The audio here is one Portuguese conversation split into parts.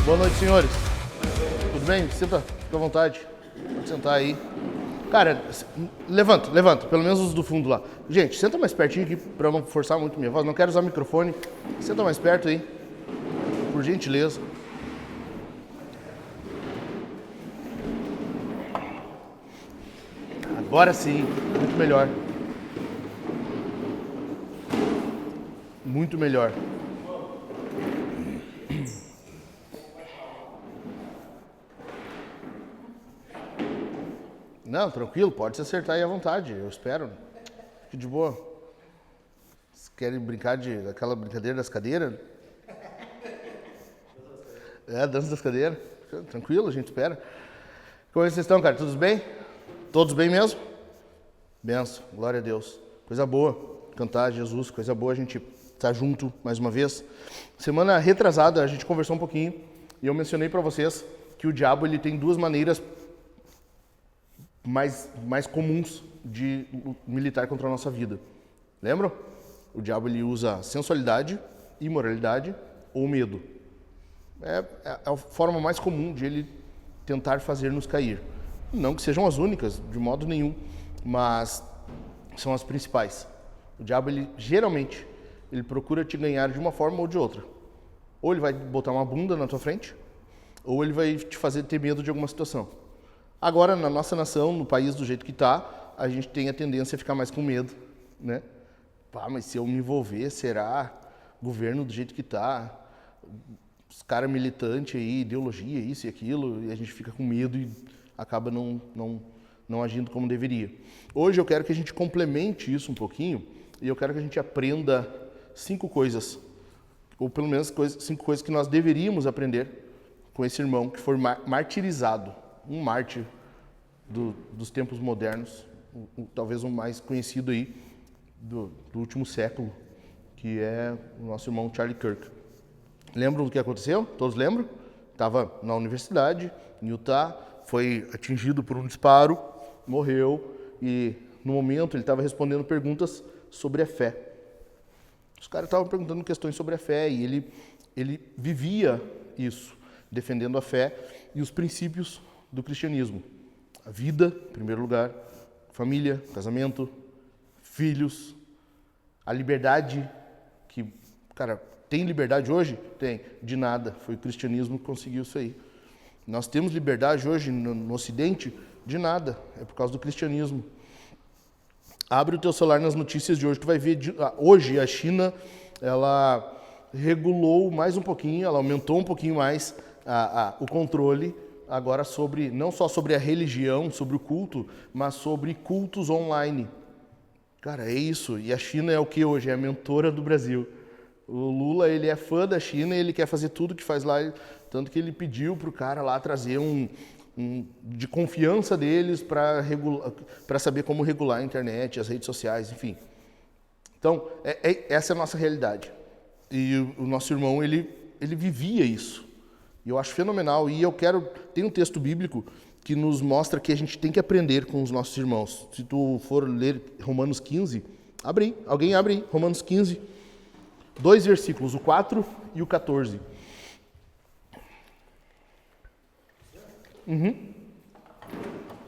Boa noite, senhores. Tudo bem? Fica à vontade. Pode sentar aí. Cara, levanta. Pelo menos os do fundo lá. Gente, senta mais pertinho aqui pra não forçar muito minha voz. Não quero usar o microfone. Senta mais perto aí. Por gentileza. Agora sim. Muito melhor. Muito melhor. Não, tranquilo, pode se acertar aí à vontade, eu espero. Fique de boa. Vocês querem brincar daquela brincadeira das cadeiras? Dança das cadeiras. Tranquilo, a gente espera. Como é que vocês estão, cara? Todos bem? Todos bem mesmo? Benção, glória a Deus. Coisa boa, cantar Jesus, coisa boa a gente estar junto mais uma vez. Semana retrasada a gente conversou um pouquinho e eu mencionei para vocês que o diabo ele tem duas maneiras mais comuns de militar contra a nossa vida. Lembram? O diabo ele usa sensualidade, imoralidade ou medo. É a forma mais comum de ele tentar fazer nos cair. Não que sejam as únicas, de modo nenhum, mas são as principais. O diabo, geralmente, ele procura te ganhar de uma forma ou de outra. Ou ele vai botar uma bunda na tua frente, ou ele vai te fazer ter medo de alguma situação. Agora, na nossa nação, no país do jeito que está, a gente tem a tendência a ficar mais com medo, né? Pá, mas se eu me envolver, será? Governo do jeito que está, os caras militantes aí, ideologia, isso e aquilo, e a gente fica com medo e acaba não agindo como deveria. Hoje eu quero que a gente complemente isso um pouquinho e eu quero que a gente aprenda 5 coisas, ou pelo menos 5 coisas que nós deveríamos aprender com esse irmão que foi martirizado, um mártir dos tempos modernos, talvez o mais conhecido aí do último século, que é o nosso irmão Charlie Kirk. Lembram do que aconteceu? Todos lembram? Estava na universidade, em Utah, foi atingido por um disparo, morreu e no momento ele estava respondendo perguntas sobre a fé. Os caras estavam perguntando questões sobre a fé e ele vivia isso, defendendo a fé e os princípios do cristianismo. A vida, em primeiro lugar, família, casamento, filhos, a liberdade, que, cara, tem liberdade hoje? Tem. De nada. Foi o cristianismo que conseguiu isso aí. Nós temos liberdade hoje no Ocidente? De nada. É por causa do cristianismo. Abre o teu celular nas notícias de hoje, tu vai ver, hoje a China, ela regulou mais um pouquinho, ela aumentou um pouquinho mais o controle, agora não só sobre a religião, sobre o culto, mas sobre cultos online. Cara, é isso. E a China é o que hoje? É a mentora do Brasil. O Lula, ele é fã da China e ele quer fazer tudo que faz lá, tanto que ele pediu pro cara lá trazer de confiança deles para saber como regular a internet, as redes sociais, enfim. Então, essa é a nossa realidade. E o nosso irmão, ele vivia isso. E eu acho fenomenal. E tem um texto bíblico que nos mostra que a gente tem que aprender com os nossos irmãos. Se tu for ler Romanos 15, alguém abre aí, Romanos 15, 2 versículos, o 4 e o 14.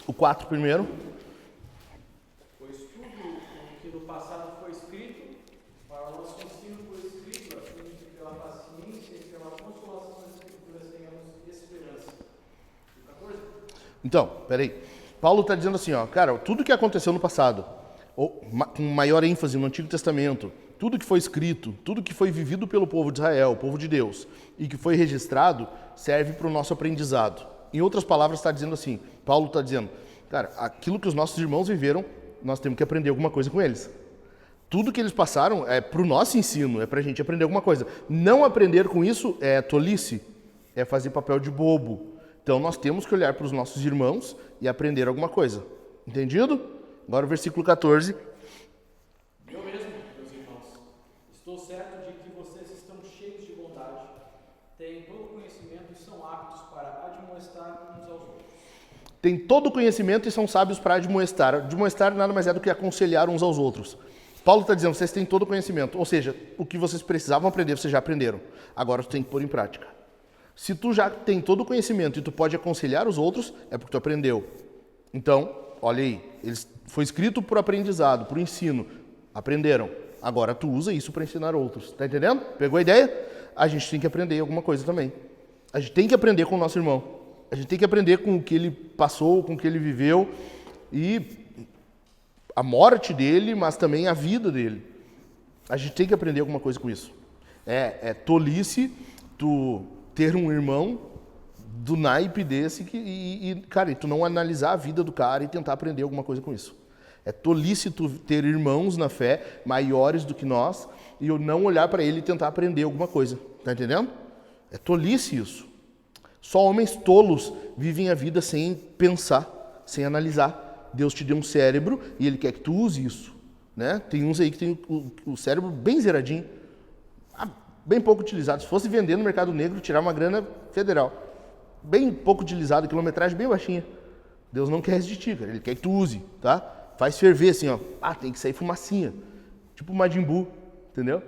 O 4 primeiro. Pois tudo o que no passado foi escrito, para o nosso ensino foi escrito, a fim de que pela paciência e pela consolação das Escrituras tenhamos esperança. O 14? Então, peraí. Paulo está dizendo assim, ó, cara, tudo que aconteceu no passado, com maior ênfase no Antigo Testamento, tudo que foi escrito, tudo que foi vivido pelo povo de Israel, o povo de Deus, e que foi registrado, serve para o nosso aprendizado. Em outras palavras, está dizendo assim, Paulo está dizendo, cara, aquilo que os nossos irmãos viveram, nós temos que aprender alguma coisa com eles. Tudo que eles passaram é para o nosso ensino, é para a gente aprender alguma coisa. Não aprender com isso é tolice, é fazer papel de bobo. Então, nós temos que olhar para os nossos irmãos e aprender alguma coisa. Entendido? Agora o versículo 14. Eu mesmo, meus irmãos, estou certo de que vocês estão cheios de bondade, têm todo conhecimento e são aptos para admoestar uns aos outros. Tem todo conhecimento e são sábios para admoestar. Admoestar nada mais é do que aconselhar uns aos outros. Paulo está dizendo, vocês têm todo conhecimento. Ou seja, o que vocês precisavam aprender, vocês já aprenderam. Agora vocês têm que pôr em prática. Se tu já tem todo o conhecimento e tu pode aconselhar os outros, é porque tu aprendeu. Então, olha aí, foi escrito por aprendizado, por ensino. Aprenderam. Agora tu usa isso para ensinar outros. Tá entendendo? Pegou a ideia? A gente tem que aprender alguma coisa também. A gente tem que aprender com o nosso irmão. A gente tem que aprender com o que ele passou, com o que ele viveu e a morte dele, mas também a vida dele. A gente tem que aprender alguma coisa com isso. É tolice tu ter um irmão do naipe desse cara, e tu não analisar a vida do cara e tentar aprender alguma coisa com isso. É tolice tu ter irmãos na fé maiores do que nós e eu não olhar para ele e tentar aprender alguma coisa. Tá entendendo? É tolice isso. Só homens tolos vivem a vida sem pensar, sem analisar. Deus te deu um cérebro e ele quer que tu use isso. Né? Tem uns aí que tem o cérebro bem zeradinho, bem pouco utilizado. Se fosse vender no mercado negro, tirar uma grana federal. Bem pouco utilizado, quilometragem bem baixinha. Deus não quer isso de ti, cara. Ele quer que tu use, tá? Faz ferver assim, ó. Tem que sair fumacinha. Tipo o Majin Buu, entendeu?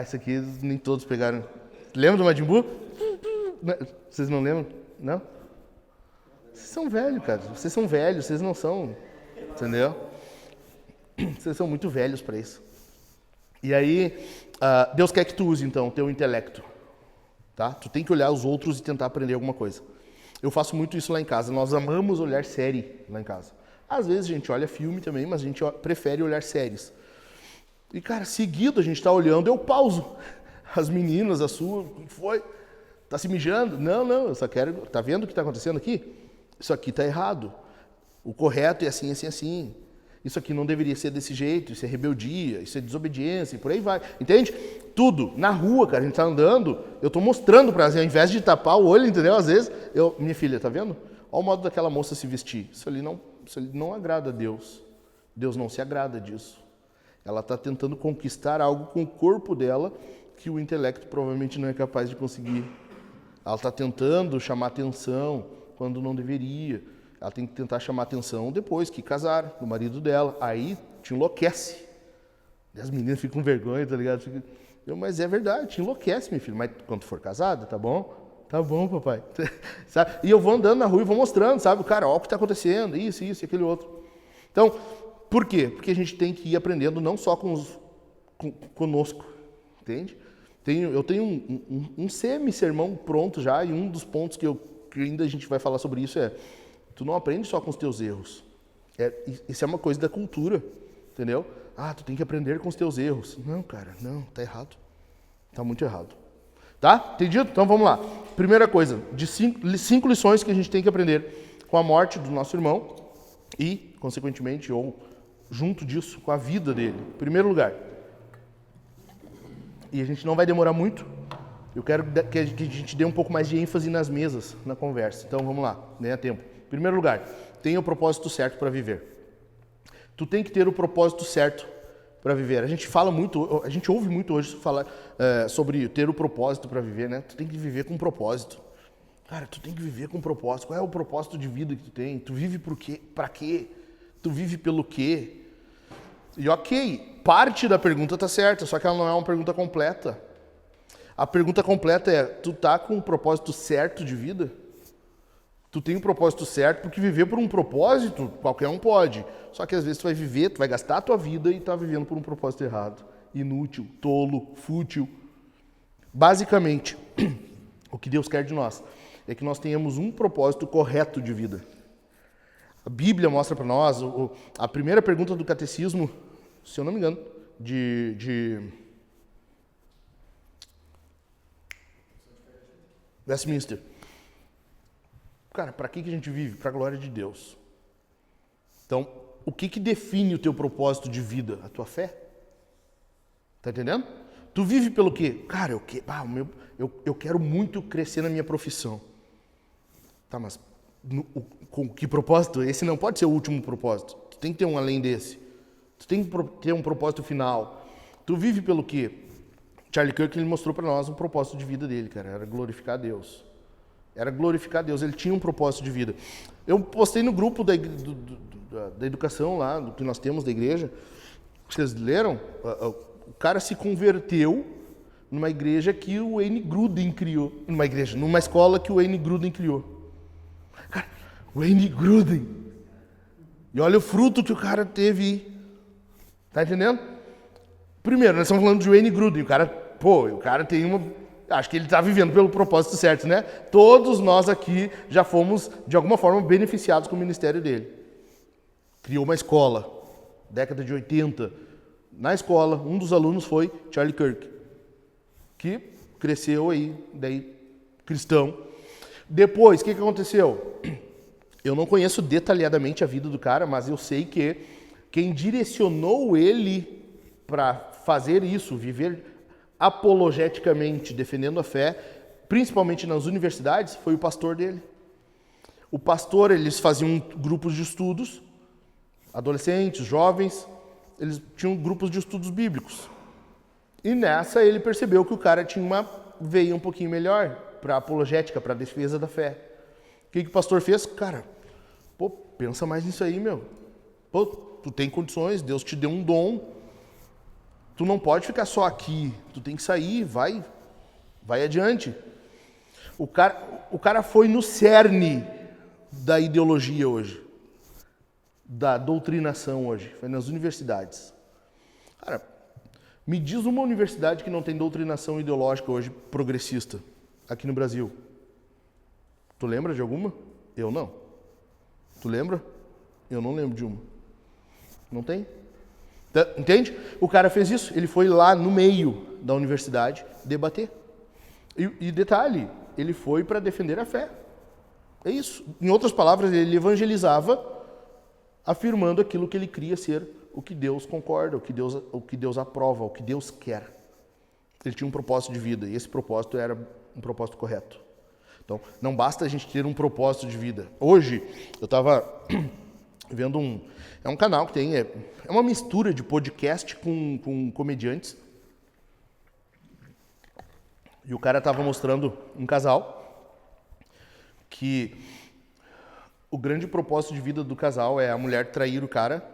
Isso aqui nem todos pegaram. Lembra do Majin Buu? Vocês não lembram? Não? Vocês são velhos, cara. Vocês são velhos, vocês não são. Entendeu? Vocês são muito velhos para isso. E aí, Deus quer que tu use, então, o teu intelecto. Tá? Tu tem que olhar os outros e tentar aprender alguma coisa. Eu faço muito isso lá em casa. Nós amamos olhar série lá em casa. Às vezes a gente olha filme também, mas a gente prefere olhar séries. E, cara, seguido a gente tá olhando, eu pauso. As meninas, a sua, o que foi? Tá se mijando? Não, eu só quero... Tá vendo o que tá acontecendo aqui? Isso aqui tá errado. O correto é assim, assim, assim. Isso aqui não deveria ser desse jeito, isso é rebeldia, isso é desobediência, e por aí vai. Entende? Tudo. Na rua, cara, a gente tá andando, eu tô mostrando pra ela, ao invés de tapar o olho, entendeu? Às vezes, minha filha, tá vendo? Olha o modo daquela moça se vestir. Isso ali não agrada a Deus. Deus não se agrada disso. Ela tá tentando conquistar algo com o corpo dela que o intelecto provavelmente não é capaz de conseguir. Ela tá tentando chamar atenção quando não deveria. Ela tem que tentar chamar atenção depois que casar, do marido dela. Aí te enlouquece. E as meninas ficam com vergonha, tá ligado? Mas é verdade, te enlouquece, meu filho. Mas quando for casada, tá bom? Tá bom, papai. Sabe? E eu vou andando na rua e vou mostrando, sabe? Cara, olha o que está acontecendo, isso e aquele outro. Então, por quê? Porque a gente tem que ir aprendendo não só conosco, entende? Eu tenho um semi-sermão pronto já, e um dos pontos que ainda a gente vai falar sobre isso é: tu não aprende só com os teus erros. Isso é uma coisa da cultura, entendeu? Tu tem que aprender com os teus erros. Não, cara, não, tá errado. Tá muito errado. Tá? Entendido? Então vamos lá. Primeira coisa, de 5 lições que a gente tem que aprender com a morte do nosso irmão e, consequentemente, ou junto disso, com a vida dele. Primeiro lugar. E a gente não vai demorar muito. Eu quero que a gente dê um pouco mais de ênfase nas mesas, na conversa. Então vamos lá, ganha tempo. Primeiro lugar, tenha o propósito certo para viver. Tu tem que ter o propósito certo para viver. A gente ouve muito hoje falar sobre ter o propósito para viver, né? Tu tem que viver com propósito. Cara, tu tem que viver com propósito. Qual é o propósito de vida que tu tem? Tu vive por quê? Para quê? Tu vive pelo quê? E ok, parte da pergunta tá certa, só que ela não é uma pergunta completa. A pergunta completa é: tu tá com o propósito certo de vida? Tu tem um propósito certo, porque viver por um propósito, qualquer um pode. Só que às vezes tu vai gastar a tua vida e tá vivendo por um propósito errado. Inútil, tolo, fútil. Basicamente, o que Deus quer de nós é que nós tenhamos um propósito correto de vida. A Bíblia mostra para nós, a primeira pergunta do catecismo, se eu não me engano, de Westminster. Cara, para que a gente vive? Para a glória de Deus. Então, o que define o teu propósito de vida? A tua fé? Tá entendendo? Tu vive pelo quê? Cara, eu quero muito crescer na minha profissão. Tá, mas com que propósito? Esse não pode ser o último propósito. Tu tem que ter um além desse. Tu tem que ter um propósito final. Tu vive pelo quê? Charlie Kirk, ele mostrou para nós o propósito de vida dele, cara. Era glorificar a Deus. Era glorificar a Deus, ele tinha um propósito de vida. Eu postei no grupo da educação lá, do que nós temos da igreja, vocês leram? O cara se converteu numa igreja que o Wayne Grudem criou. Numa escola que o Wayne Grudem criou. Cara, Wayne Grudem. E olha o fruto que o cara teve. Tá entendendo? Primeiro, nós estamos falando de Wayne Grudem. O cara tem uma... Acho que ele está vivendo pelo propósito certo, né? Todos nós aqui já fomos, de alguma forma, beneficiados com o ministério dele. Criou uma escola, década de 80. Na escola, um dos alunos foi Charlie Kirk, que cresceu aí, daí cristão. Depois, o que aconteceu? Eu não conheço detalhadamente a vida do cara, mas eu sei que quem direcionou ele para fazer isso, viver apologeticamente, defendendo a fé, principalmente nas universidades, foi o pastor dele. O pastor, eles faziam grupos de estudos, adolescentes, jovens, eles tinham grupos de estudos bíblicos. E nessa ele percebeu que o cara tinha uma veia um pouquinho melhor para apologética, para defesa da fé. O que o pastor fez? Cara, pensa mais nisso aí, meu. Tu tem condições, Deus te deu um dom. Tu não pode ficar só aqui, tu tem que sair, vai adiante. O cara foi no cerne da ideologia hoje, da doutrinação hoje, foi nas universidades. Cara, me diz uma universidade que não tem doutrinação ideológica hoje progressista, aqui no Brasil. Tu lembra de alguma? Eu não. Tu lembra? Eu não lembro de uma. Não tem? Entende? O cara fez isso, ele foi lá no meio da universidade debater. E detalhe, ele foi para defender a fé. É isso. Em outras palavras, ele evangelizava afirmando aquilo que ele cria ser o que Deus concorda, o que Deus aprova, o que Deus quer. Ele tinha um propósito de vida e esse propósito era um propósito correto. Então, não basta a gente ter um propósito de vida. Hoje, eu estava vendo é um canal que tem... É uma mistura de podcast com comediantes. E o cara estava mostrando um casal que o grande propósito de vida do casal é a mulher trair o cara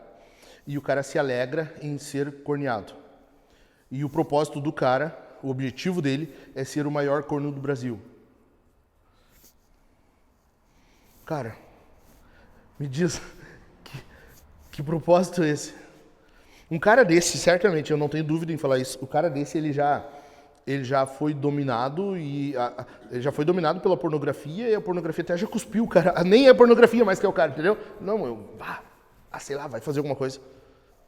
e o cara se alegra em ser corneado. E o propósito do cara, o objetivo dele, é ser o maior corno do Brasil. Cara, me diz, que propósito é esse? Um cara desse, certamente, eu não tenho dúvida em falar isso, o cara desse, ele já foi dominado ele já foi dominado pela pornografia e a pornografia até já cuspiu o cara. Nem é pornografia mais que é o cara, entendeu? Não, sei lá, vai fazer alguma coisa.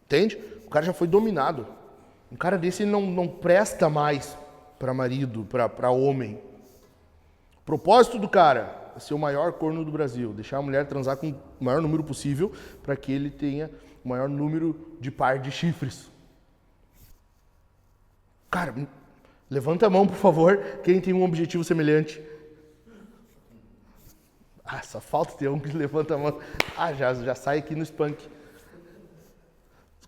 Entende? O cara já foi dominado. Um cara desse, ele não presta mais para marido, para homem. O propósito do cara é ser o maior corno do Brasil, deixar a mulher transar com o maior número possível para que ele tenha o maior número de par de chifres. Cara, levanta a mão, por favor, quem tem um objetivo semelhante. Só falta ter um que levanta a mão. Já sai aqui no Spank.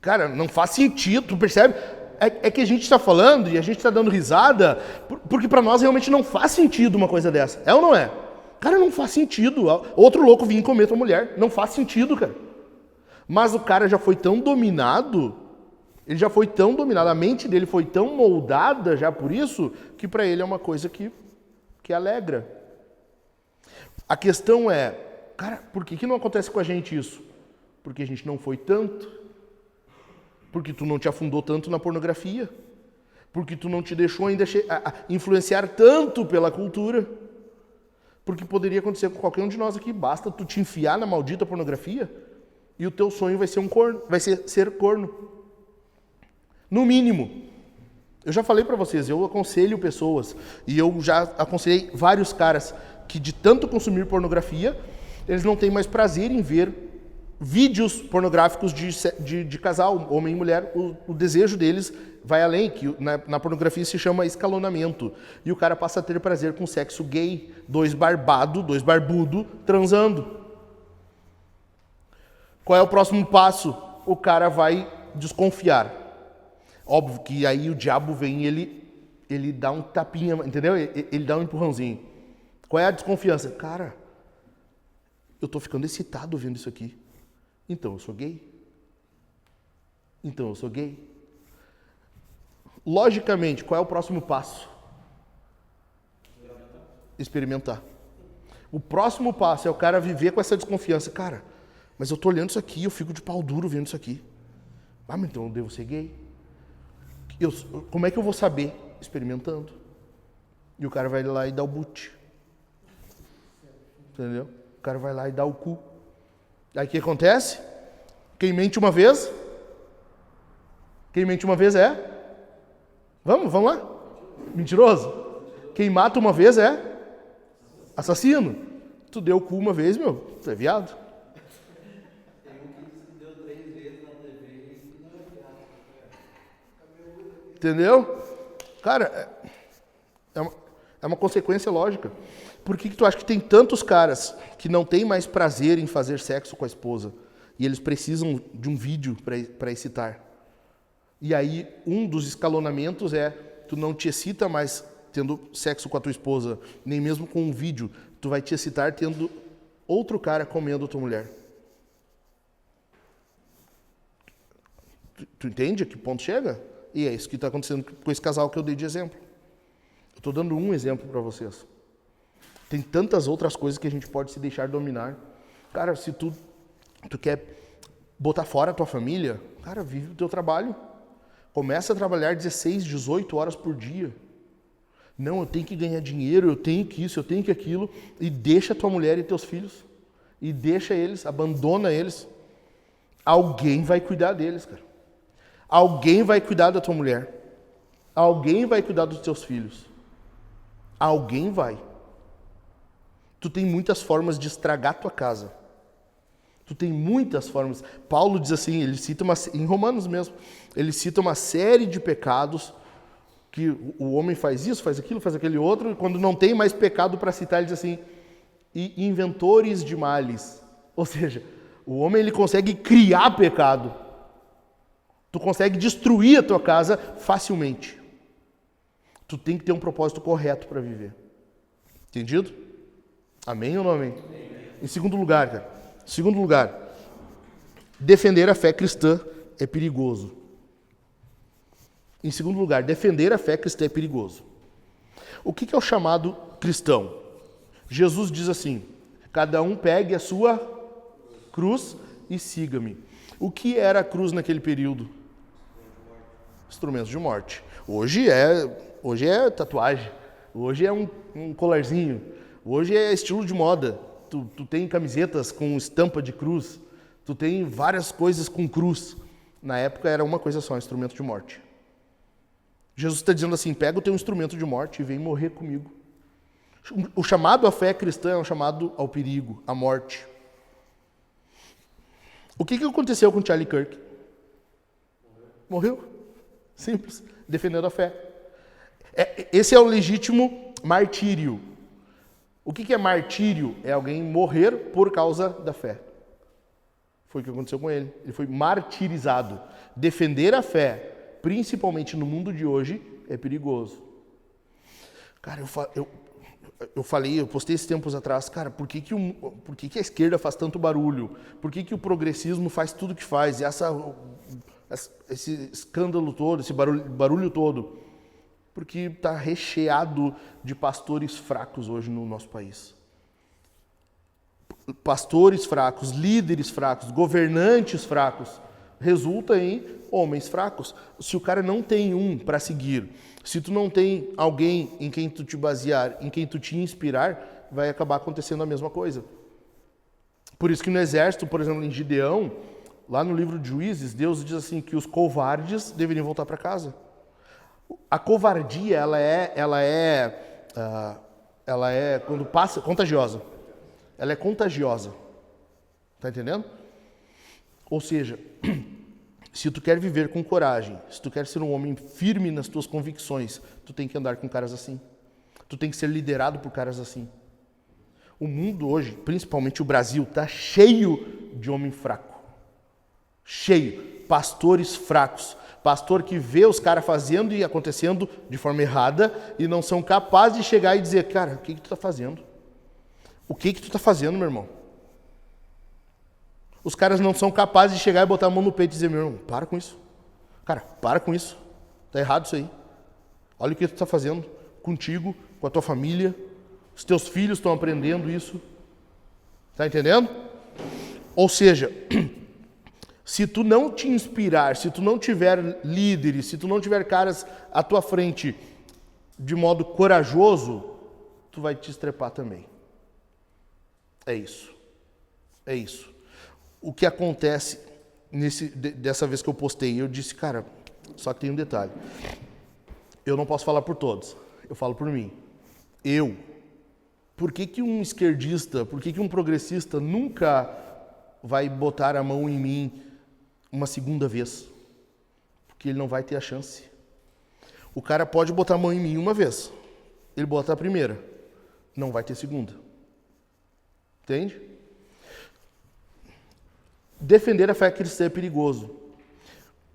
Cara, não faz sentido, tu percebe? É que a gente está falando e a gente está dando risada porque para nós realmente não faz sentido uma coisa dessa. É ou não é? Cara, não faz sentido. Outro louco vir comer tua mulher. Não faz sentido, cara. Mas o cara já foi tão dominado, a mente dele foi tão moldada já por isso, que para ele é uma coisa que alegra. A questão é, cara, por que não acontece com a gente isso? Porque a gente não foi tanto. Porque tu não te afundou tanto na pornografia. Porque tu não te deixou ainda influenciar tanto pela cultura. Porque poderia acontecer com qualquer um de nós aqui. Basta tu te enfiar na maldita pornografia e o teu sonho vai ser um corno, vai ser corno. No mínimo. Eu já falei pra vocês, eu aconselho pessoas, e eu já aconselhei vários caras que de tanto consumir pornografia, eles não têm mais prazer em ver vídeos pornográficos de casal, homem e mulher. O desejo deles vai além, que na pornografia se chama escalonamento. E o cara passa a ter prazer com sexo gay, dois barbudo, transando. Qual é o próximo passo? O cara vai desconfiar. Óbvio que aí o diabo vem e ele dá um tapinha, entendeu? Ele dá um empurrãozinho. Qual é a desconfiança? Cara, eu tô ficando excitado vendo isso aqui. Então eu sou gay. Logicamente, qual é o próximo passo? Experimentar. O próximo passo é o cara viver com essa desconfiança. Cara, mas eu tô olhando isso aqui, eu fico de pau duro vendo isso aqui. Ah, mas então eu devo ser gay? Como é que eu vou saber? Experimentando. E o cara vai lá e dá o boot. Entendeu? O cara vai lá e dá o cu. Aí o que acontece? Quem mente uma vez? Quem mente uma vez é? Vamos lá? Mentiroso? Quem mata uma vez é? Assassino. Tu deu o cu uma vez, meu, tu é viado. Tem um que disse que deu 3 vezes na TV e não é viado. Entendeu? Cara, é uma consequência lógica. Por que tu acha que tem tantos caras que não têm mais prazer em fazer sexo com a esposa e eles precisam de um vídeo para excitar? E aí, um dos escalonamentos é, tu não te excita mais tendo sexo com a tua esposa, nem mesmo com um vídeo, tu vai te excitar tendo outro cara comendo a tua mulher. Tu entende a que ponto chega? E é isso que está acontecendo com esse casal que eu dei de exemplo. Eu estou dando um exemplo para vocês. Tem tantas outras coisas que a gente pode se deixar dominar. Cara, se tu quer botar fora a tua família, cara, vive o teu trabalho. Começa a trabalhar 16, 18 horas por dia. Não, eu tenho que ganhar dinheiro, eu tenho que isso, eu tenho que aquilo. E deixa tua mulher e teus filhos. E deixa eles, abandona eles. Alguém vai cuidar deles, cara. Alguém vai cuidar da tua mulher. Alguém vai cuidar dos teus filhos. Alguém vai. Tu tem muitas formas de estragar tua casa. Tu tem muitas formas. Paulo diz assim, ele cita em Romanos mesmo, ele cita uma série de pecados que o homem faz isso, faz aquilo, faz aquele outro, e quando não tem mais pecado para citar, ele diz assim, e inventores de males. Ou seja, o homem ele consegue criar pecado. Tu consegue destruir a tua casa facilmente. Tu tem que ter um propósito correto para viver. Entendido? Amém ou não amém? Em segundo lugar, cara. Segundo lugar, defender a fé cristã é perigoso. Em segundo lugar, defender a fé cristã é perigoso. O que é o chamado cristão? Jesus diz assim, cada um pegue a sua cruz e siga-me. O que era a cruz naquele período? Instrumentos de morte. Hoje é tatuagem, hoje é um colarzinho, hoje é estilo de moda. Tu tem camisetas com estampa de cruz, tu tem várias coisas com cruz. Na época era uma coisa só, um instrumento de morte. Jesus está dizendo assim, pega o teu instrumento de morte e vem morrer comigo. O chamado à fé cristã é um chamado ao perigo, à morte. O que aconteceu com Charlie Kirk? Morreu. Simples. Defendendo a fé. Esse é o legítimo martírio. O que é martírio? É alguém morrer por causa da fé. Foi o que aconteceu com ele. Ele foi martirizado. Defender a fé, principalmente no mundo de hoje, é perigoso. Cara, eu postei esses tempos atrás, cara, por que a esquerda faz tanto barulho? Por que o progressismo faz tudo que faz? E esse escândalo todo, esse barulho todo? Porque está recheado de pastores fracos hoje no nosso país. Pastores fracos, líderes fracos, governantes fracos, resulta em homens fracos. Se o cara não tem um para seguir, se tu não tem alguém em quem tu te basear, em quem tu te inspirar, vai acabar acontecendo a mesma coisa. Por isso que no exército, por exemplo, em Gideão, lá no livro de Juízes, Deus diz assim que os covardes deveriam voltar para casa. A covardia, ela é quando passa, contagiosa. Ela é contagiosa. Tá entendendo? Ou seja, se tu quer viver com coragem, se tu quer ser um homem firme nas tuas convicções, tu tem que andar com caras assim. Tu tem que ser liderado por caras assim. O mundo hoje, principalmente o Brasil, está cheio de homem fraco. Cheio. Pastores fracos. Pastor que vê os caras fazendo e acontecendo de forma errada e não são capazes de chegar e dizer, cara, o que tu tá fazendo? O que tu tá fazendo, meu irmão? Os caras não são capazes de chegar e botar a mão no peito e dizer, meu irmão, para com isso. Cara, para com isso. Tá errado isso aí. Olha o que tu está fazendo contigo, com a tua família. Os teus filhos estão aprendendo isso. Tá entendendo? Ou seja, se tu não te inspirar, se tu não tiver líderes, se tu não tiver caras à tua frente de modo corajoso, tu vai te estrepar também. É isso. É isso. O que acontece dessa vez que eu postei, eu disse, cara, só que tem um detalhe. Eu não posso falar por todos. Eu falo por mim. Por que um esquerdista, por que um progressista nunca vai botar a mão em mim uma segunda vez? Porque ele não vai ter a chance. O cara pode botar a mão em mim uma vez. Ele bota a primeira. Não vai ter segunda. Entende? Defender a fé cristã é perigoso.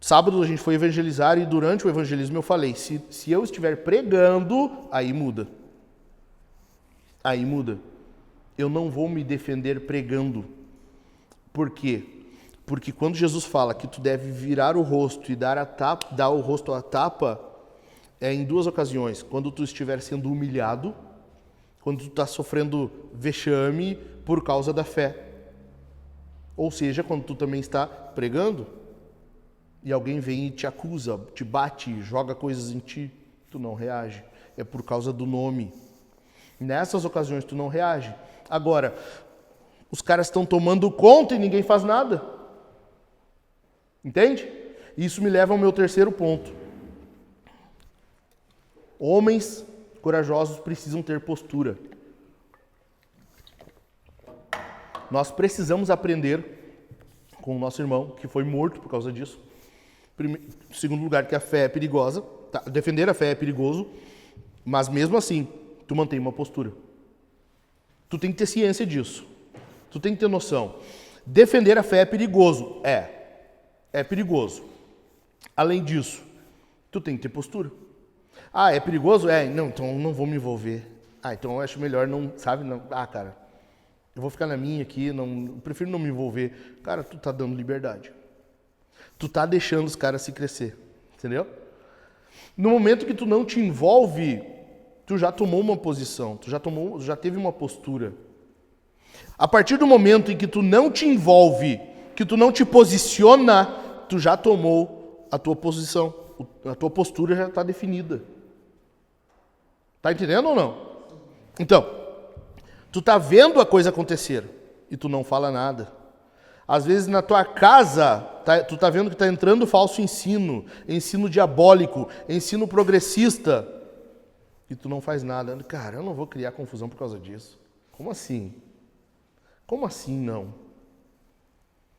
Sábado a gente foi evangelizar e durante o evangelismo eu falei, se eu estiver pregando, aí muda. Aí muda. Eu não vou me defender pregando. Por quê? Porque quando Jesus fala que tu deve virar o rosto e dar o rosto à tapa, é em duas ocasiões. Quando tu estiver sendo humilhado, quando tu está sofrendo vexame por causa da fé. Ou seja, quando tu também está pregando e alguém vem e te acusa, te bate, joga coisas em ti, tu não reage. É por causa do nome. Nessas ocasiões tu não reage. Agora, os caras estão tomando conta e ninguém faz nada. Entende? Isso me leva ao meu terceiro ponto. Homens corajosos precisam ter postura. Nós precisamos aprender com o nosso irmão, que foi morto por causa disso. Segundo lugar, que a fé é perigosa. Tá? Defender a fé é perigoso, mas mesmo assim, tu mantém uma postura. Tu tem que ter ciência disso. Tu tem que ter noção. Defender a fé é perigoso. É perigoso. Além disso, tu tem que ter postura. Ah, é perigoso? Não, então não vou me envolver. Então eu acho melhor não, sabe? Não. Cara, eu vou ficar na minha aqui, eu prefiro não me envolver. Cara, tu tá dando liberdade. Tu tá deixando os caras se crescer. Entendeu? No momento que tu não te envolve, tu já tomou uma posição, tu já teve uma postura. A partir do momento em que tu não te envolve, que tu não te posiciona, tu já tomou a tua posição. A tua postura já está definida. Tá entendendo ou não? Então, tu tá vendo a coisa acontecer e tu não fala nada. Às vezes na tua casa, tu tá vendo que tá entrando falso ensino diabólico, ensino progressista, e tu não faz nada. Cara, eu não vou criar confusão por causa disso. Como assim? Como assim não?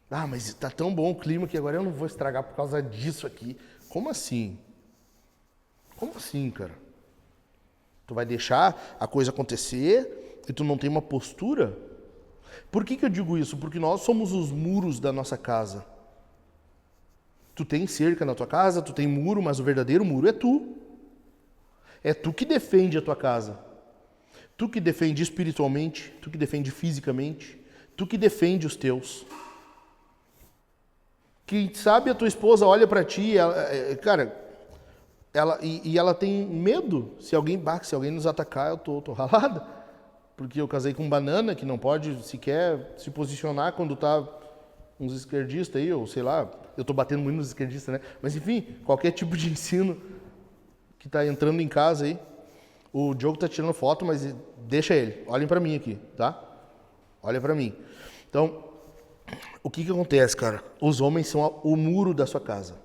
Mas tá tão bom o clima que agora eu não vou estragar por causa disso aqui. Como assim? Como assim, cara? Tu vai deixar a coisa acontecer e tu não tem uma postura? Por que eu digo isso? Porque nós somos os muros da nossa casa. Tu tem cerca na tua casa, tu tem muro, mas o verdadeiro muro é tu. É tu que defende a tua casa. Tu que defende espiritualmente, tu que defende fisicamente, tu que defende os teus. Quem sabe a tua esposa olha pra ti, ela tem medo. Se alguém nos atacar, eu tô ralada. Porque eu casei com um banana que não pode sequer se posicionar quando tá uns esquerdistas aí, ou sei lá, eu tô batendo muito nos esquerdistas, né? Mas enfim, qualquer tipo de ensino que tá entrando em casa aí. O Diogo tá tirando foto, mas deixa ele. Olhem pra mim aqui, tá? Olha pra mim. Então, o que acontece, cara? Os homens são o muro da sua casa.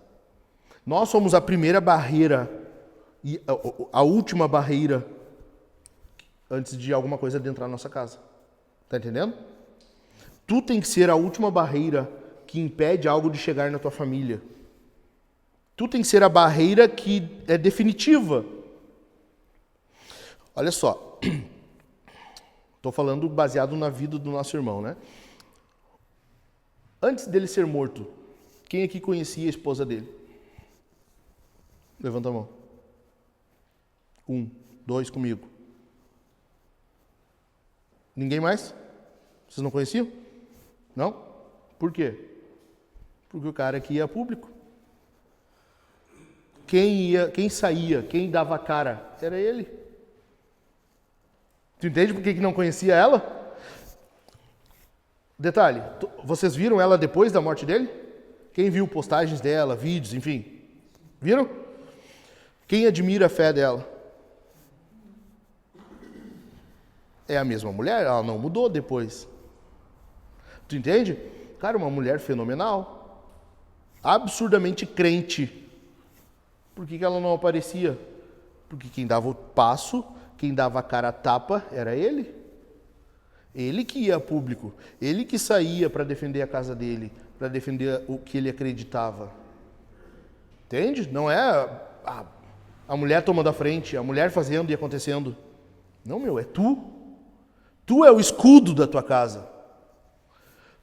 Nós somos a primeira barreira e a última barreira antes de alguma coisa adentrar na nossa casa. Tá entendendo? Tu tem que ser a última barreira que impede algo de chegar na tua família. Tu tem que ser a barreira que é definitiva. Olha só. Estou falando baseado na vida do nosso irmão, né? Antes dele ser morto, quem aqui conhecia a esposa dele? Levanta a mão. 1, 2 comigo. Ninguém mais? Vocês não conheciam? Não? Por quê? Porque o cara aqui é público. quem saía, quem dava a cara, era ele. Tu entende por que não conhecia ela? Detalhe, vocês viram ela depois da morte dele? Quem viu postagens dela, vídeos, enfim? Viram? Quem admira a fé dela? É a mesma mulher, ela não mudou depois. Tu entende? Cara, uma mulher fenomenal. Absurdamente crente. Por que ela não aparecia? Porque quem dava o passo, quem dava a cara a tapa, era ele. Ele que ia a público. Ele que saía para defender a casa dele, para defender o que ele acreditava. Entende? Não é a mulher tomando a frente, a mulher fazendo e acontecendo. Não, meu, é tu. Tu é o escudo da tua casa.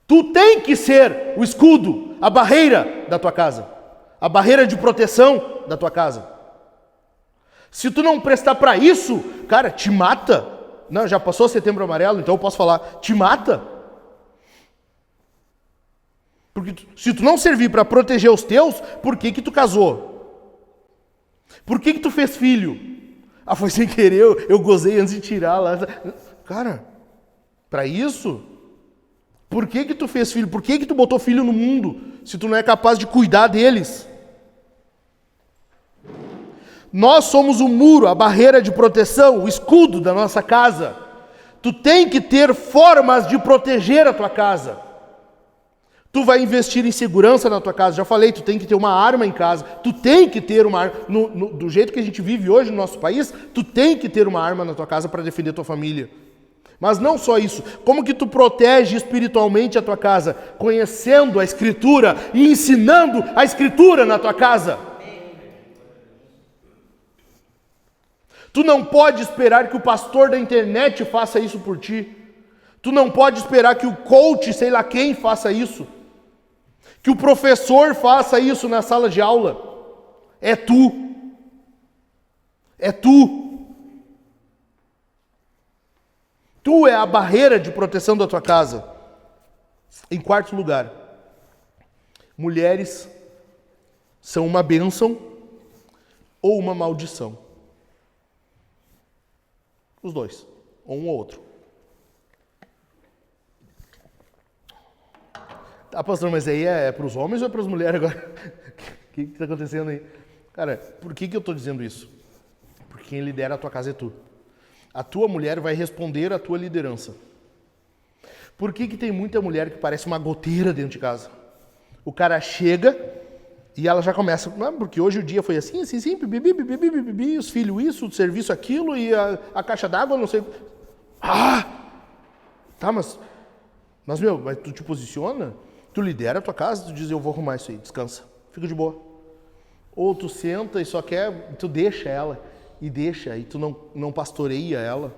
Tu tem que ser o escudo, a barreira da tua casa. A barreira de proteção da tua casa. Se tu não prestar para isso, cara, te mata. Não, já passou Setembro Amarelo, então eu posso falar, te mata. Porque se tu não servir para proteger os teus, por que tu casou? Por que tu fez filho? Ah, foi sem querer, eu gozei antes de tirar lá. Cara, para isso, por que tu fez filho? Por que tu botou filho no mundo, se tu não é capaz de cuidar deles? Nós somos o muro, a barreira de proteção, o escudo da nossa casa. Tu tem que ter formas de proteger a tua casa. Tu vai investir em segurança na tua casa. Já falei, tu tem que ter uma arma em casa. Tu tem que ter uma arma. Do jeito que a gente vive hoje no nosso país, tu tem que ter uma arma na tua casa para defender tua família. Mas não só isso. Como que tu protege espiritualmente a tua casa? Conhecendo a Escritura e ensinando a Escritura na tua casa. Tu não pode esperar que o pastor da internet faça isso por ti. Tu não pode esperar que o coach, sei lá quem, faça isso. Que o professor faça isso na sala de aula. É tu. É tu. Tu é a barreira de proteção da tua casa. Em quarto lugar, mulheres são uma bênção ou uma maldição. Os dois, ou um ou outro. Tá, pastor, mas aí é para os homens ou é para as mulheres agora? O que está acontecendo aí? Cara, por que eu estou dizendo isso? Porque quem lidera a tua casa é tu. A tua mulher vai responder à tua liderança. Por que tem muita mulher que parece uma goteira dentro de casa? O cara chega e ela já começa, porque hoje o dia foi assim, bibi, os filhos isso, o serviço aquilo, e a caixa d'água, não sei. Tá, mas tu te posiciona, tu lidera a tua casa, tu diz, eu vou arrumar isso aí, descansa, fica de boa. Ou tu senta e só quer, tu deixa ela, e tu não pastoreia ela.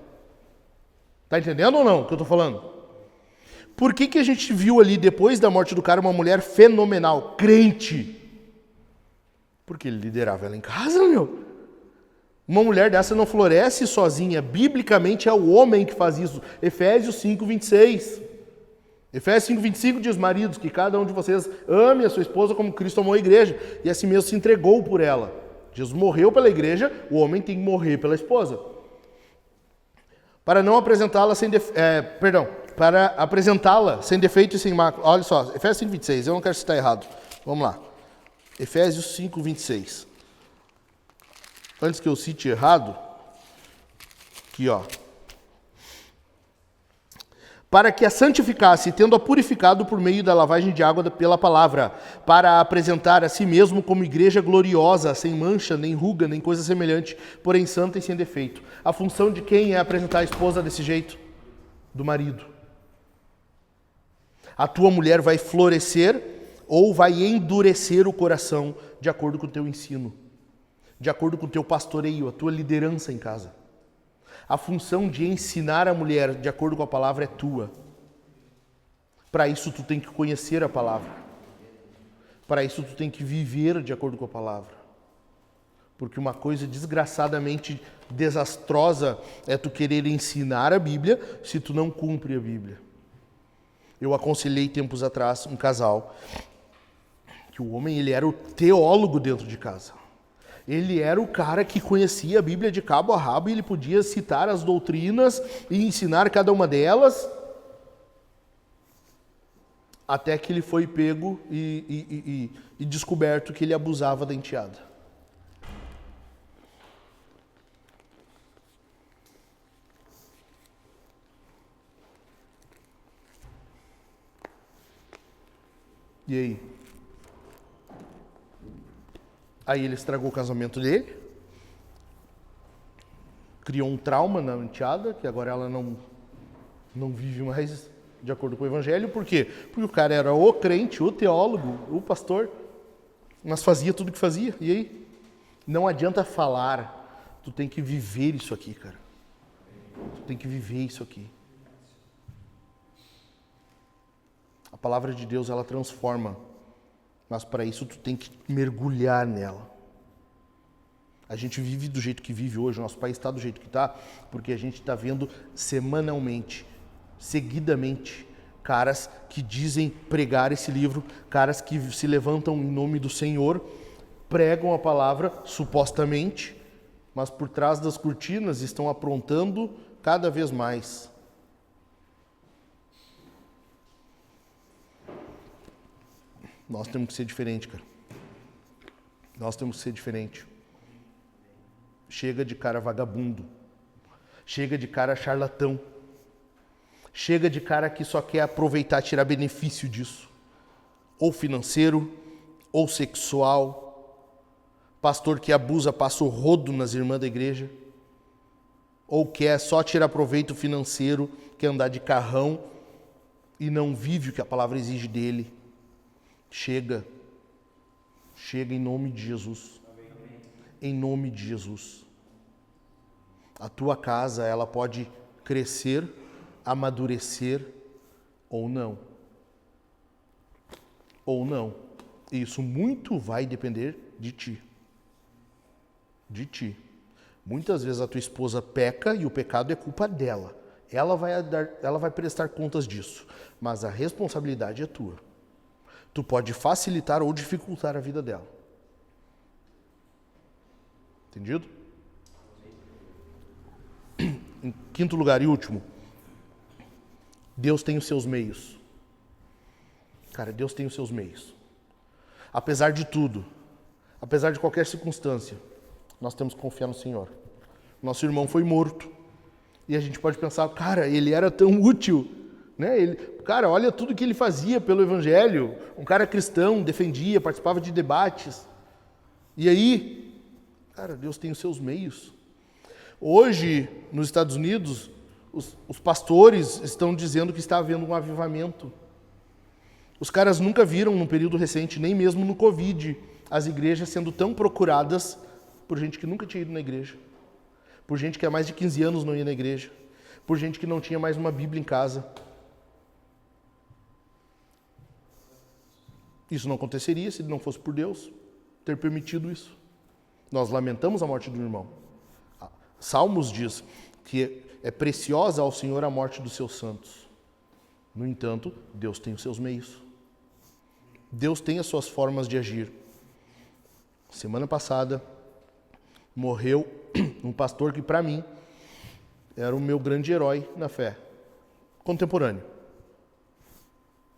Tá entendendo ou não o que eu tô falando? Por que a gente viu ali, depois da morte do cara, uma mulher fenomenal, crente? Porque ele liderava ela em casa, meu. Uma mulher dessa não floresce sozinha. Biblicamente é o homem que faz isso. Efésios 5:26. Efésios 5:25 diz, maridos, que cada um de vocês ame a sua esposa como Cristo amou a igreja. E assim mesmo se entregou por ela. Jesus morreu pela igreja, o homem tem que morrer pela esposa. Para não apresentá-la para apresentá-la sem defeito e sem mácula. Olha só, Efésios 5:26, eu não quero citar errado. Vamos lá. Efésios 5:26. Antes que eu cite errado, aqui ó. Para que a santificasse, tendo-a purificado por meio da lavagem de água pela palavra, para a apresentar a si mesmo como igreja gloriosa, sem mancha, nem ruga, nem coisa semelhante, porém santa e sem defeito. A função de quem é apresentar a esposa desse jeito? Do marido. A tua mulher vai florescer ou vai endurecer o coração de acordo com o teu ensino, de acordo com o teu pastoreio, a tua liderança em casa. A função de ensinar a mulher de acordo com a palavra é tua. Para isso tu tem que conhecer a palavra. Para isso tu tem que viver de acordo com a palavra. Porque uma coisa desgraçadamente desastrosa é tu querer ensinar a Bíblia se tu não cumpre a Bíblia. Eu aconselhei tempos atrás um casal que o homem ele era o teólogo dentro de casa. Ele era o cara que conhecia a Bíblia de cabo a rabo e ele podia citar as doutrinas e ensinar cada uma delas, até que ele foi pego e descoberto que ele abusava da enteada. E aí? Aí ele estragou o casamento dele, criou um trauma na enteada, que agora ela não vive mais de acordo com o evangelho. Por quê? Porque o cara era o crente, o teólogo, o pastor, mas fazia tudo o que fazia. E aí? Não adianta falar, tu tem que viver isso aqui, cara. Tu tem que viver isso aqui. A palavra de Deus, ela transforma, mas para isso tu tem que mergulhar nela. A gente vive do jeito que vive hoje, o nosso país está do jeito que está, porque a gente está vendo semanalmente, seguidamente, caras que dizem pregar esse livro, caras que se levantam em nome do Senhor, pregam a palavra, supostamente, mas por trás das cortinas estão aprontando cada vez mais. Nós temos que ser diferente, cara. Nós temos que ser diferente. Chega de cara vagabundo. Chega de cara charlatão. Chega de cara que só quer aproveitar, tirar benefício disso. Ou financeiro, ou sexual. Pastor que abusa, passa o rodo nas irmãs da igreja. Ou quer só tirar proveito financeiro, quer andar de carrão e não vive o que a palavra exige dele. Chega em nome de Jesus. Em nome de Jesus. A tua casa, ela pode crescer, amadurecer ou não. Ou não. Isso muito vai depender de ti. De ti. Muitas vezes a tua esposa peca e o pecado é culpa dela. Ela vai prestar contas disso. Mas a responsabilidade é tua. Tu pode facilitar ou dificultar a vida dela. Entendido? Em quinto lugar e último, Deus tem os seus meios. Cara, Deus tem os seus meios. Apesar de tudo, apesar de qualquer circunstância, nós temos que confiar no Senhor. Nosso irmão foi morto. E a gente pode pensar, cara, ele era tão útil, né? Cara, olha tudo que ele fazia pelo Evangelho. Um cara cristão, defendia, participava de debates. E aí, cara, Deus tem os seus meios. Hoje, nos Estados Unidos, os pastores estão dizendo que está havendo um avivamento. Os caras nunca viram, num período recente, nem mesmo no Covid, as igrejas sendo tão procuradas por gente que nunca tinha ido na igreja. Por gente que há mais de 15 anos não ia na igreja. Por gente que não tinha mais uma Bíblia em casa. Isso não aconteceria se não fosse por Deus ter permitido isso. Nós lamentamos a morte do irmão. Salmos diz que é preciosa ao Senhor a morte dos seus santos. No entanto, Deus tem os seus meios. Deus tem as suas formas de agir. Semana passada, morreu um pastor que, para mim, era o meu grande herói na fé. Contemporâneo.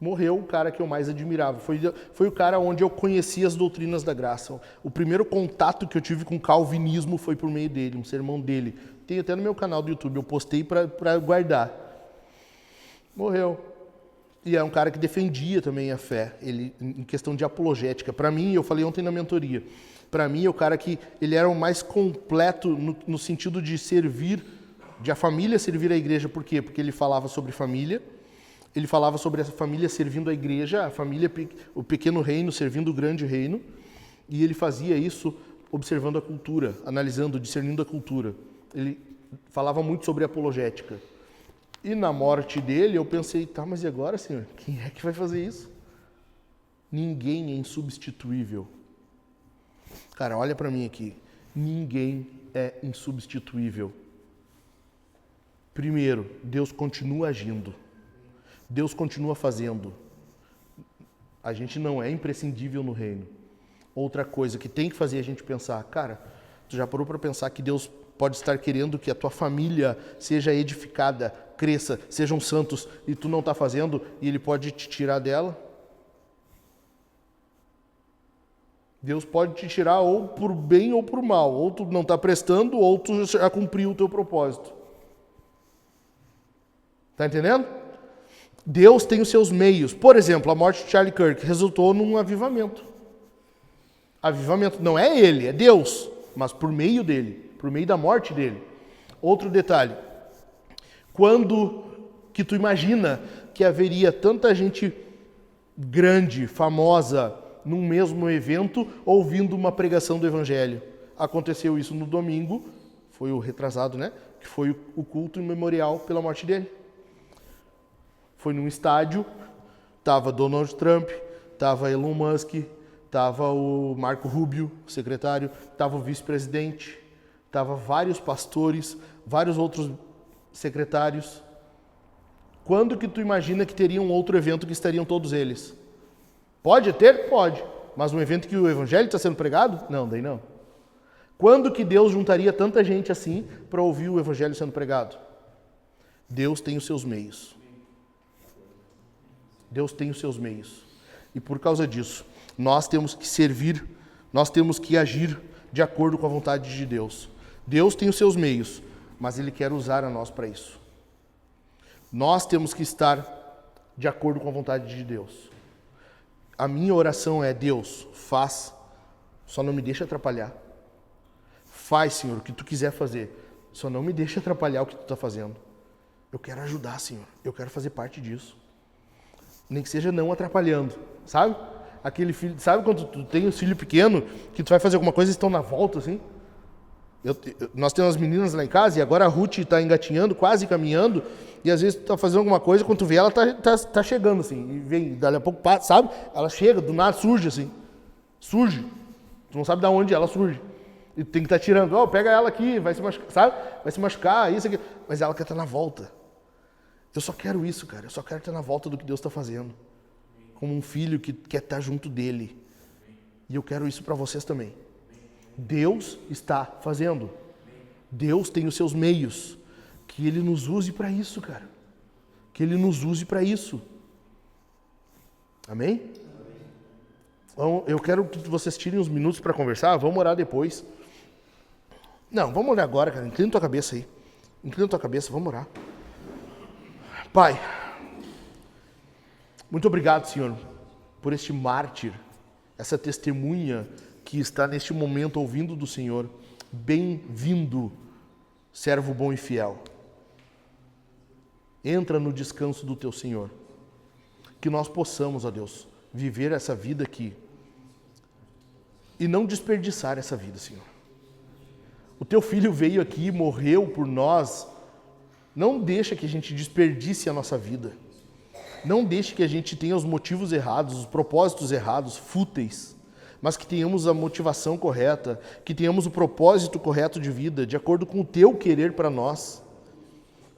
Morreu o cara que eu mais admirava. Foi o cara onde eu conheci as doutrinas da graça. O primeiro contato que eu tive com o calvinismo foi por meio dele, um sermão dele. Tem até no meu canal do YouTube, eu postei para guardar. Morreu. E é um cara que defendia também a fé, ele, em questão de apologética. Para mim, eu falei ontem na mentoria, para mim é o cara que ele era o mais completo no sentido de servir, de a família servir a igreja. Por quê? Porque ele falava sobre família. Ele falava sobre essa família servindo a igreja, a família, o pequeno reino servindo o grande reino, e ele fazia isso observando a cultura, analisando, discernindo a cultura. Ele falava muito sobre apologética. E na morte dele eu pensei, tá, mas e agora, Senhor? Quem é que vai fazer isso? Ninguém é insubstituível. Cara, olha para mim aqui. Ninguém é insubstituível. Primeiro, Deus continua agindo. Deus continua fazendo. A gente não é imprescindível no reino. outra coisa que tem que fazer a gente pensar, cara, tu já parou para pensar que Deus pode estar querendo que a tua família seja edificada, cresça, sejam santos, e tu não está fazendo, e Ele pode te tirar dela? Deus pode te tirar ou por bem ou por mal, ou tu não está prestando, ou tu já cumpriu o teu propósito. Está entendendo? Deus tem os seus meios. Por exemplo, a morte de Charlie Kirk resultou num avivamento. Avivamento não é ele, é Deus, mas por meio dele, por meio da morte dele. Outro detalhe, quando que tu imagina que haveria tanta gente grande, famosa, num mesmo evento, ouvindo uma pregação do Evangelho? Aconteceu isso no domingo, foi o retrasado, né? Que foi o culto memorial pela morte dele. Foi num estádio, estava Donald Trump, estava Elon Musk, estava o Marco Rubio, secretário, estava o vice-presidente, estava vários pastores, vários outros secretários. Quando que tu imagina que teria um outro evento que estariam todos eles? Pode ter? Pode. Mas um evento que o evangelho está sendo pregado? Não, daí não. Quando que Deus juntaria tanta gente assim para ouvir o evangelho sendo pregado? Deus tem os seus meios. Deus tem os seus meios. E por causa disso, nós temos que servir, nós temos que agir de acordo com a vontade de Deus. Deus tem os seus meios, mas Ele quer usar a nós para isso. Nós temos que estar de acordo com a vontade de Deus. A minha oração é: Deus, faz, só não me deixa atrapalhar. Faz, Senhor, o que Tu quiser fazer, só não me deixa atrapalhar o que Tu está fazendo. Eu quero ajudar, Senhor, eu quero fazer parte disso. Nem que seja não atrapalhando, sabe? Aquele filho, sabe quando tu tem um filho pequeno, que tu vai fazer alguma coisa e estão na volta, assim? Nós temos as meninas lá em casa, e agora a Ruth está engatinhando, quase caminhando, e às vezes tu está fazendo alguma coisa, quando tu vê ela tá chegando, assim, e vem, dali a pouco, sabe? Ela chega, do nada surge, assim, surge. Tu não sabe de onde ela surge. E tu tem que estar tirando, pega ela aqui, vai se machucar, sabe? Vai se machucar, isso aqui. Mas ela quer estar na volta. Eu só quero isso, cara, eu só quero estar na volta do que Deus está fazendo. Como um filho que quer estar junto dele. E eu quero isso para vocês também. Deus está fazendo. Deus tem os seus meios. Que Ele nos use para isso, cara. Que Ele nos use para isso. Amém? Então, eu quero que vocês tirem uns minutos para conversar. Vamos orar depois. Não, vamos orar agora, cara. Inclina tua cabeça aí. Inclina tua cabeça, vamos orar. Pai, muito obrigado, Senhor, por este mártir, essa testemunha que está neste momento ouvindo do Senhor. Bem-vindo, servo bom e fiel. Entra no descanso do Teu Senhor. Que nós possamos, ó Deus, viver essa vida aqui e não desperdiçar essa vida, Senhor. O Teu Filho veio aqui, morreu por nós. Não deixa que a gente desperdice a nossa vida. Não deixe que a gente tenha os motivos errados, os propósitos errados, fúteis, mas que tenhamos a motivação correta, que tenhamos o propósito correto de vida, de acordo com o Teu querer para nós.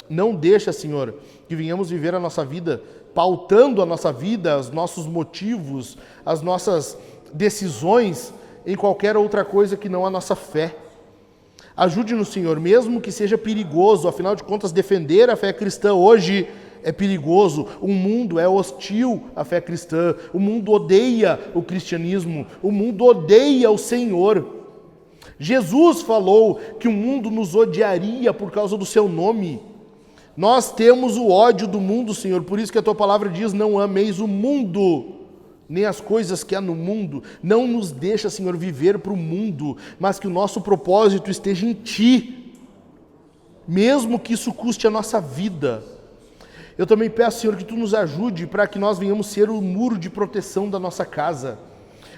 Não deixa, Senhor, que venhamos viver a nossa vida, pautando a nossa vida, os nossos motivos, as nossas decisões em qualquer outra coisa que não a nossa fé. Ajude-nos, Senhor, mesmo que seja perigoso, afinal de contas, defender a fé cristã hoje é perigoso. O mundo é hostil à fé cristã, o mundo odeia o cristianismo, o mundo odeia o Senhor. Jesus falou que o mundo nos odiaria por causa do seu nome. Nós temos o ódio do mundo, Senhor, por isso que a Tua palavra diz: não ameis o mundo, nem as coisas que há no mundo. Não nos deixa, Senhor, viver para o mundo, mas que o nosso propósito esteja em Ti, mesmo que isso custe a nossa vida. Eu também peço, Senhor, que Tu nos ajude para que nós venhamos ser o muro de proteção da nossa casa,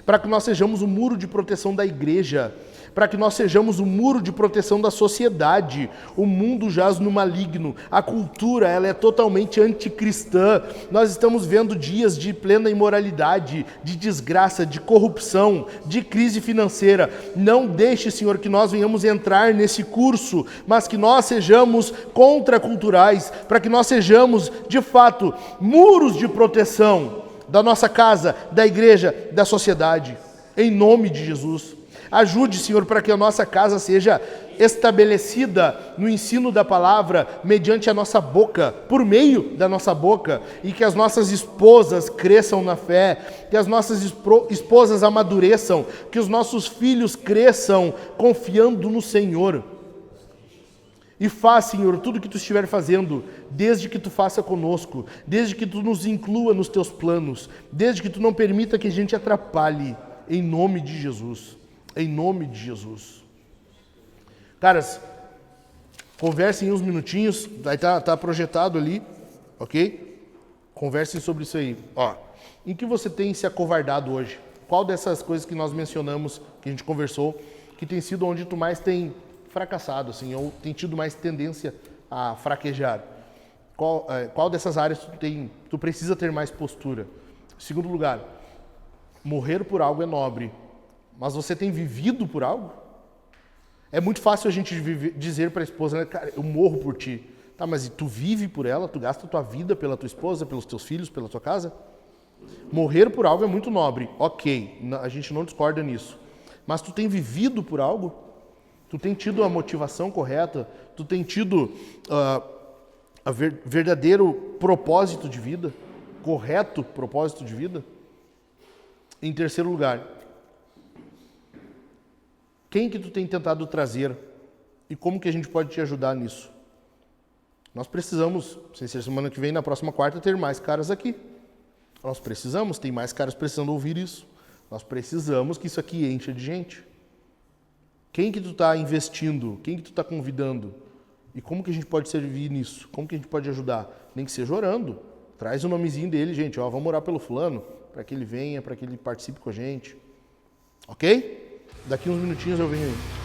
para que nós sejamos o muro de proteção da igreja, para que nós sejamos o muro de proteção da sociedade. O mundo jaz no maligno, a cultura ela é totalmente anticristã. Nós estamos vendo dias de plena imoralidade, de desgraça, de corrupção, de crise financeira. Não deixe, Senhor, que nós venhamos entrar nesse curso, mas que nós sejamos contraculturais, para que nós sejamos, de fato, muros de proteção da nossa casa, da igreja, da sociedade. em nome de Jesus. Ajude, Senhor, para que a nossa casa seja estabelecida no ensino da palavra, mediante a nossa boca, por meio da nossa boca, e que as nossas esposas cresçam na fé, que as nossas esposas amadureçam, que os nossos filhos cresçam confiando no Senhor. E faz, Senhor, tudo que Tu estiver fazendo, desde que Tu faça conosco, desde que Tu nos inclua nos Teus planos, desde que Tu não permita que a gente atrapalhe, em nome de Jesus. Em nome de Jesus. Caras, conversem uns minutinhos, vai tá projetado ali, ok? Conversem sobre isso aí. Ó, em que você tem se acovardado hoje? Qual dessas coisas que nós mencionamos, que a gente conversou, que tem sido onde tu mais tem fracassado, assim, ou tem tido mais tendência a fraquejar? Qual dessas áreas tu precisa ter mais postura? Segundo lugar, morrer por algo é nobre, mas você tem vivido por algo? É muito fácil a gente dizer para a esposa, né, cara, eu morro por ti. Tá, mas e tu vive por ela? Tu gasta a tua vida pela tua esposa, pelos teus filhos, pela tua casa? Morrer por algo é muito nobre, ok, a gente não discorda nisso. Mas tu tem vivido por algo? Tu tem tido a motivação correta? Tu tem tido verdadeiro propósito de vida? Correto propósito de vida? Em terceiro lugar, quem que tu tem tentado trazer e como que a gente pode te ajudar nisso? Nós precisamos, sem ser semana que vem, na próxima quarta, ter mais caras aqui. Nós precisamos, tem mais caras precisando ouvir isso. Nós precisamos que isso aqui encha de gente. Quem que tu está investindo? Quem que tu está convidando? E como que a gente pode servir nisso? Como que a gente pode ajudar? Nem que seja orando. Traz o nomezinho dele, gente. Ó, vamos orar pelo fulano, para que ele venha, para que ele participe com a gente. Ok? Daqui uns minutinhos eu venho aí.